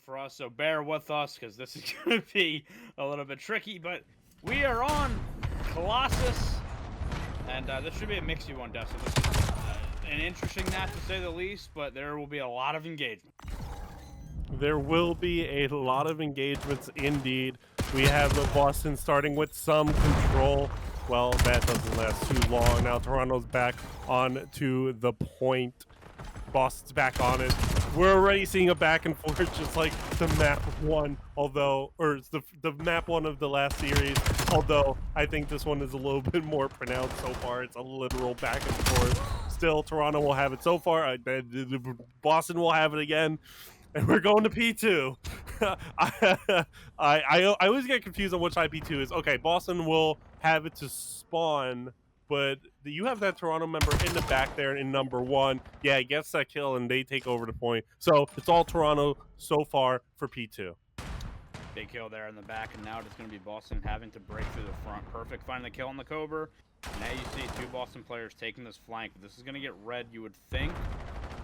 for us, so bear with us because this is going to be a little bit tricky. But we are on Colossus, and this should be a mixy one, Dustin. This is an interesting map to say the least, but there will be a lot of engagement. There will be a lot of engagements indeed. We have Boston starting with some control. Well, that doesn't last too long. Now Toronto's back on to the point. Boston's back on it. We're already seeing a back and forth, just like the map one, although, or it's the map one of the last series. Although I think this one is a little bit more pronounced so far. It's a literal back and forth. Still, Toronto will have it so far. Boston will have it again. And we're going to P2. I always get confused on which side P2 is. Okay, Boston will have it to spawn, but you have that Toronto member in the back there in number one. Yeah, he gets that kill, and they take over the point. So it's all Toronto so far for P2. Big kill there in the back, and now it's going to be Boston having to break through the front. Perfect finding the kill on the Cobra. Now you see two Boston players taking this flank. This is going to get red, you would think,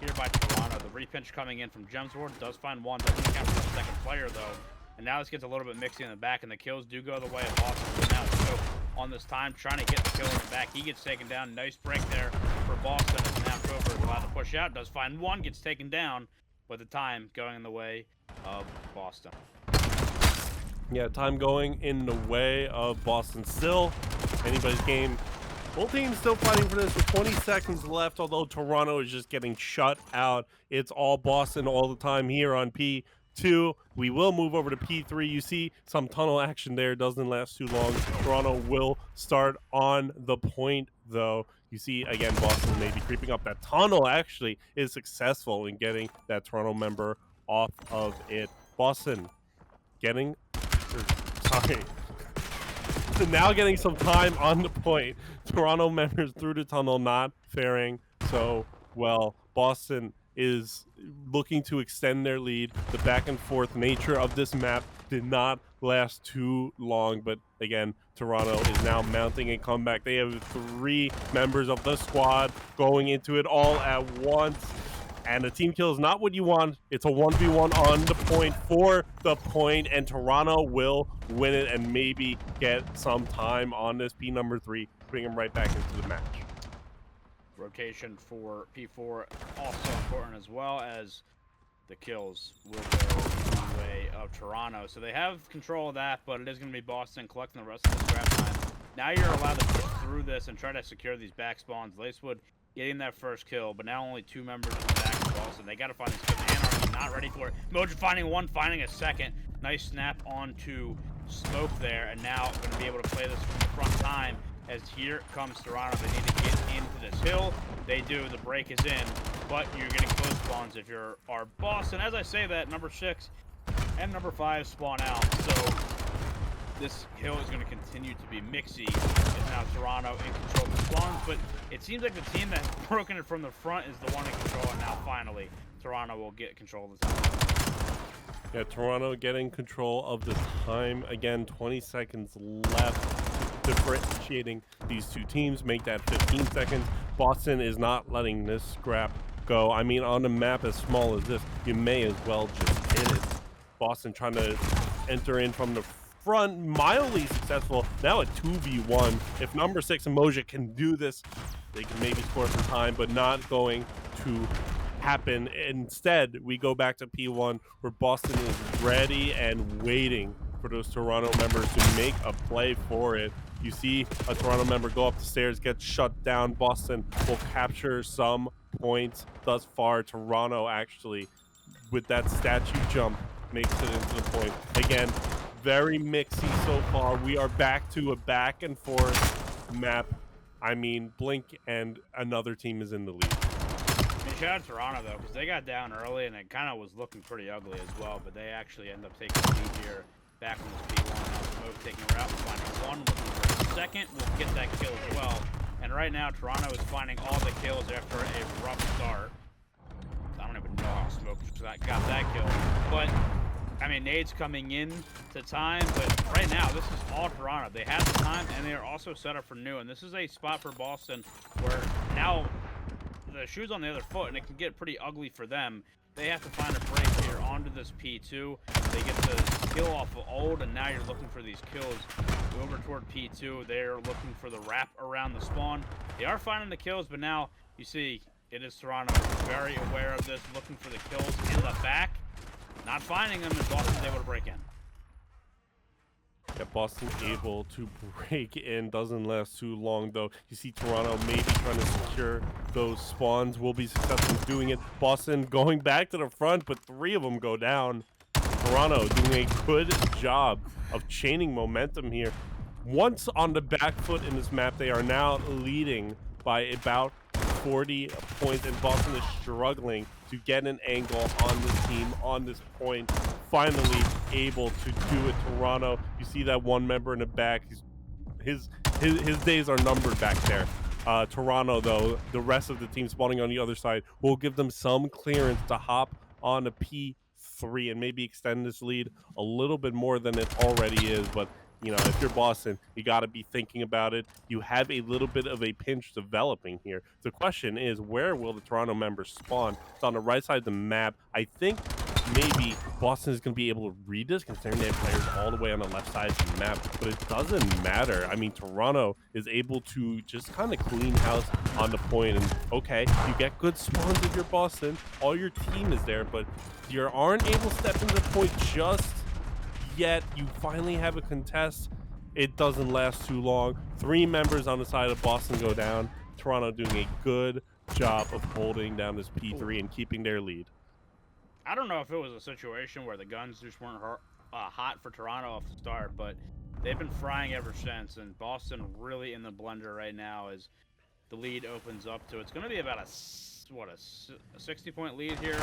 here by Toronto. The repinch coming in from Gemsword does find one. Doesn't account for the second player, though. And now this gets a little bit mixy in the back, and the kills do go the way of Boston. But now Scope on this time, trying to get the kill in the back. He gets taken down. Nice break there for Boston. As now Cobra is allowed to push out. Does find one, gets taken down, but the time going in the way of Boston. Yeah, time going in the way of Boston still. Anybody's game. Both teams still fighting for this with 20 seconds left, although Toronto is just getting shut out. It's all Boston all the time here on P2. We will move over to P3. You see some tunnel action there. Doesn't last too long. Toronto will start on the point, though. You see, again, Boston may be creeping up. That tunnel actually is successful in getting that Toronto member off of it. Boston getting... sorry. Now getting some time on the point. Toronto members through the tunnel not faring so well. Boston is looking to extend their lead. The back and forth nature of this map did not last too long, but again, Toronto is now mounting a comeback. They have three members of the squad going into it all at once. And the team kill is not what you want. It's a 1v1 on the point for the point, and Toronto will win it and maybe get some time on this P number 3, putting him right back into the match. Rotation for P4 also important, as well as the kills will go the way of Toronto. So they have control of that, but it is going to be Boston collecting the rest of the scrap time. Now you're allowed to push through this and try to secure these back spawns. Lacewood getting that first kill, but now only two members in the back of Boston. They got to find these kills. Anarchy not ready for it. Mojo finding one, finding a second. Nice snap onto Smoke there, and now going to be able to play this from the front time, as here comes Toronto. They need to get into this hill. They do. The break is in, but you're getting close spawns if you're our Boston. As I say that, number 6 and number 5 spawn out, so this hill is going to continue to be mixy. It's now Toronto in control of the spawns, but it seems like the team that's broken it from the front is the one in control, and now finally Toronto will get control of the time. Yeah, Toronto getting control of the time. Again, 20 seconds left. Differentiating these two teams, make that 15 seconds. Boston is not letting this scrap go. I mean, on a map as small as this, you may as well just hit it. Boston trying to enter in from the front, mildly successful. Now a 2v1. If number 6 and Moja can do this, they can maybe score some time, but not going to happen. Instead, we go back to P1, where Boston is ready and waiting for those Toronto members to make a play for it. You see a Toronto member go up the stairs, get shut down. Boston will capture some points. Thus far, Toronto actually, with that statue jump, makes it into the point. Again, very mixy so far. We are back to a back and forth map. I mean, blink and another team is in the lead. I mean, shout out to Toronto, though, because they got down early, and it kind of was looking pretty ugly as well, but they actually end up taking the lead here back on this P1. Now Smoke taking a route, finding one, looking for a second. We'll get that kill as well. And right now, Toronto is finding all the kills after a rough start. I don't even know how Smoke got that kill. But, I mean, nades coming in to time, but right now, this is all Toronto. They have the time, and they are also set up for new. And this is a spot for Boston where now the shoe's on the other foot, and it can get pretty ugly for them. they have to find a break here onto this P2. They get the kill off of old, and now you're looking for these kills over toward P2. They're looking for the wrap around the spawn. They are finding the kills, but now you see it is Toronto very aware of this, looking for the kills in the back, not finding them, and Boston's able to break in. Yeah, Boston able to break in. Doesn't last too long, though. You see Toronto maybe trying to secure those spawns. Will be successful in doing it. Boston going back to the front, but 3 of them go down. Toronto doing a good job of chaining momentum here. Once on the back foot in this map, they are now leading by about 40 points, and Boston is struggling to get an angle on this team, on this point. Finally able to do it. Toronto, you see that one member in the back. His days are numbered back there. Toronto, though, the rest of the team spawning on the other side will give them some clearance to hop on a P3 and maybe extend this lead a little bit more than it already is. But you know, if you're Boston, you got to be thinking about it. You have a little bit of a pinch developing here. The question is, where will the Toronto members spawn? It's on the right side of the map. I think maybe Boston is going to be able to read this, considering they have players all the way on the left side of the map, but it doesn't matter. I mean, Toronto is able to just kind of clean house on the point, and okay, you get good spawns if you're Boston. All your team is there, but you aren't able to step into the point just yet. You finally have a contest. It doesn't last too long. 3 members on the side of Boston go down. Toronto doing a good job of holding down this P3 and keeping their lead. I don't know if it was a situation where the guns just weren't hot for Toronto off the start, but they've been frying ever since, and Boston really in the blender right now as the lead opens up to, it's going to be about a 60-point lead here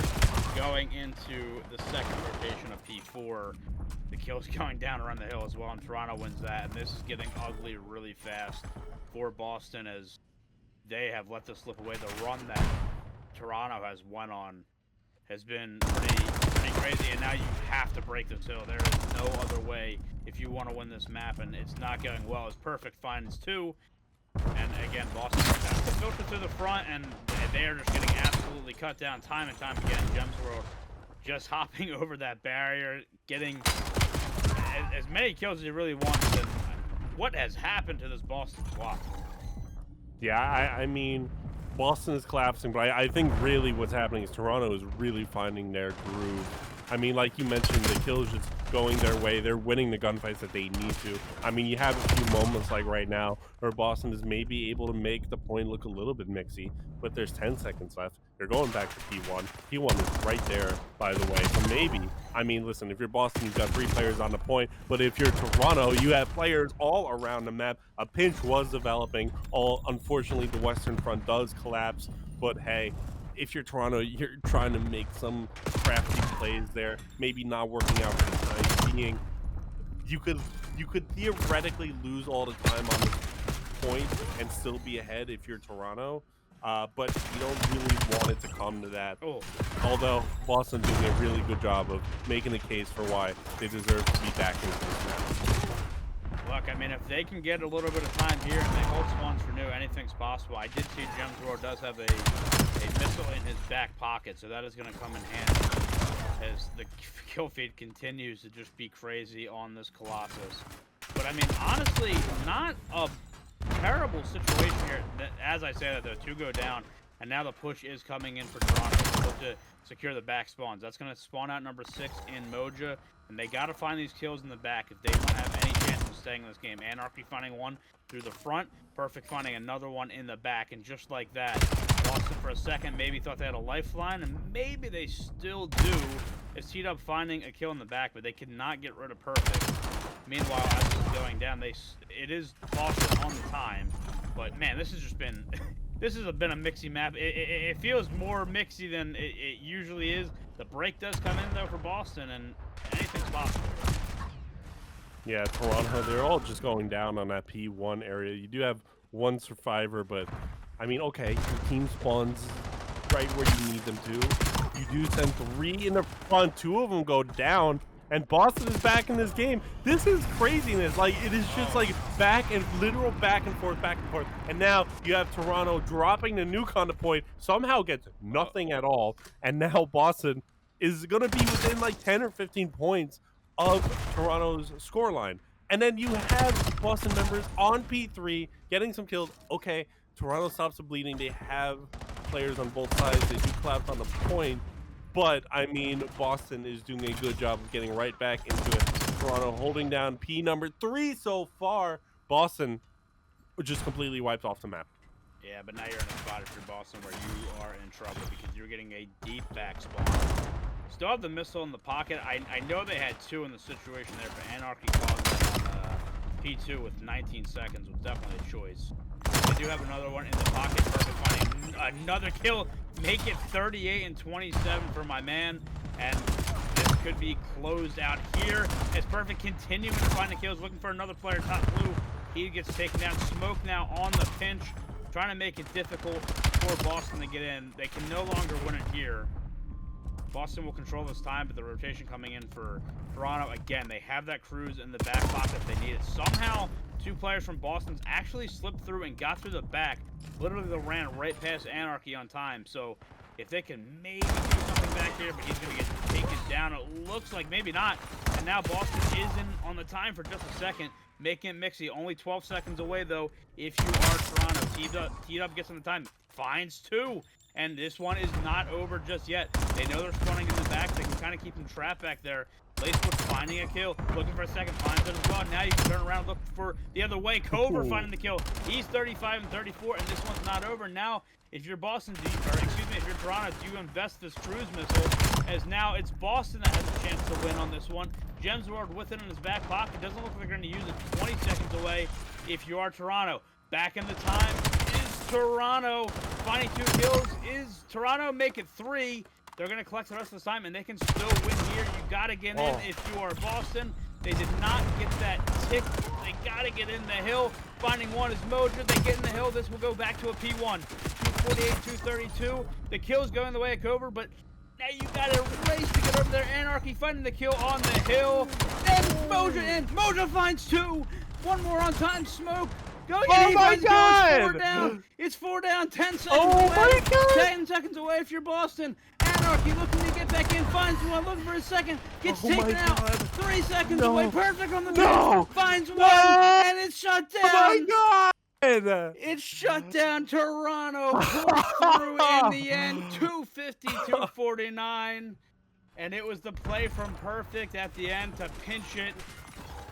going into the second rotation of P4. The kills going down around the hill as well, and Toronto wins that, and this is getting ugly really fast for Boston as they have let this slip away. The run that Toronto has went on has been pretty crazy, and now you have to break this hill. There is no other way if you want to win this map, and it's not going well. It's perfect finds 2, and again, Boston has to filter to the front, and they are just getting absolutely cut down time and time again. Gems World just hopping over that barrier, getting as many kills as he really wants. And what has happened to this Boston squad? Yeah, I mean, Boston is collapsing, but I think really what's happening is Toronto is really finding their groove. I mean, like you mentioned, the kills just going their way. They're winning the gunfights that they need to. I mean, you have a few moments like right now where Boston is maybe able to make the point look a little bit mixy, but there's 10 seconds left. They're going back to P1. P1 is right there, by the way. So maybe, I mean, listen, if you're Boston, you've got 3 players on the point, but if you're Toronto, you have players all around the map. A pinch was developing. Unfortunately, the Western Front does collapse, but hey, if you're Toronto, you're trying to make some crafty plays there, maybe not working out for the time being. You could theoretically lose all the time on this point and still be ahead if you're Toronto, but you don't really want it to come to that. Although Boston doing a really good job of making a case for why they deserve to be back into this match. Look, I mean, if they can get a little bit of time here and they hold spawns for new, anything's possible. I did see Gems World does have a missile in his back pocket, so that is going to come in handy as the kill feed continues to just be crazy on this Colossus. But I mean, honestly, not a terrible situation here. As I say that, though, 2 go down, and now the push is coming in for Toronto to secure the back spawns. That's going to spawn out number 6 in Moja, and they got to find these kills in the back if they want to have any chance of staying in this game. Anarchy finding one through the front, Perfect finding another one in the back, and just like that, Boston for a second maybe thought they had a lifeline, and maybe they still do. It's teed up finding a kill in the back, but they could not get rid of Perfect. Meanwhile, as this is going down, it is Boston on the time, but man, this has just been this has been a mixy map. It feels more mixy than it usually is. The break does come in though for Boston, and anything's possible. Yeah, Toronto, they're all just going down on that P1 area. You do have 1 survivor, but I mean, okay, your team spawns right where you need them to. You do send 3 in the front, 2 of them go down. and Boston is back in this game. This is craziness. Like, it is just like literal back and forth, and now you have Toronto dropping the nuke on the point, somehow gets nothing at all, and now Boston is gonna be within like 10 or 15 points of Toronto's scoreline. And then you have Boston members on P3 getting some kills. Okay, Toronto stops the bleeding. They have players on both sides. They do collapse on the point. But, I mean, Boston is doing a good job of getting right back into it. Toronto holding down P number 3 so far. Boston just completely wiped off the map. Yeah, but now you're in a spot if you're Boston where you are in trouble because you're getting a deep back spawn. Still have the missile in the pocket. I know they had 2 in the situation there, but Anarchy caused them on P2 with 19 seconds was definitely a choice. They do have another one in the pocket. Perfect finding another kill. Make it 38 and 27 for my man. And this could be closed out here. As Perfect continuing to find the kills, looking for another player top blue. He gets taken down. Smoke now on the pinch. Trying to make it difficult for Boston to get in. They can no longer win it here. Boston will control this time, but the rotation coming in for Toronto. Again, they have that cruise in the back pocket if they need it. Somehow, 2 players from Boston's actually slipped through and got through the back. Literally, they ran right past Anarchy on time. So, if they can maybe do something back here, but he's going to get taken down. It looks like maybe not. And now Boston is in on the time for just a second, making it mixy. Only 12 seconds away, though, if you are Toronto. Teed up gets on the time. Finds 2. And this one is not over just yet. They know they're spawning in the back. They can kind of keep them trapped back there. Lacewood finding a kill. Looking for a second. Finds it as well. Now you can turn around and look for the other way. Cover finding the kill. He's 35 and 34, and this one's not over. Now, if you're Boston, if you're Toronto, do you invest this cruise missile? As now it's Boston that has a chance to win on this one. Gemsword with it in his back pocket. Doesn't look like they're going to use it. 20 seconds away if you are Toronto. Back in the time is Toronto. Finding 2 kills is Toronto. Make it 3. They're going to collect the rest of the time, and they can still win here. You got to get in if you are Boston. They did not get that tick. They got to get in the hill. Finding 1 is Mojo. They get in the hill. This will go back to a P1. 248, 232. The kill's going the way of Cover, but now you got to race to get over there. Anarchy finding the kill on the hill. And Mojo in. Mojo finds 2. 1 more on time. Smoke. Going in. Oh my God! It's 4 down. It's 4 down. 10 seconds Oh away. my God! 10 seconds away if you're Boston. Anarchy looking to get back in. Finds 1. Looking for a second. Gets taken out. 3 seconds away. Perfect on the bench. Finds 1. And it's shut down. Oh my God! It's shut down. Toronto pushed through in the end. 250, 249. And it was the play from Perfect at the end to pinch it.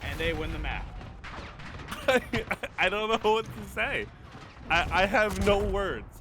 And they win the map. I don't know what to say. I have no words.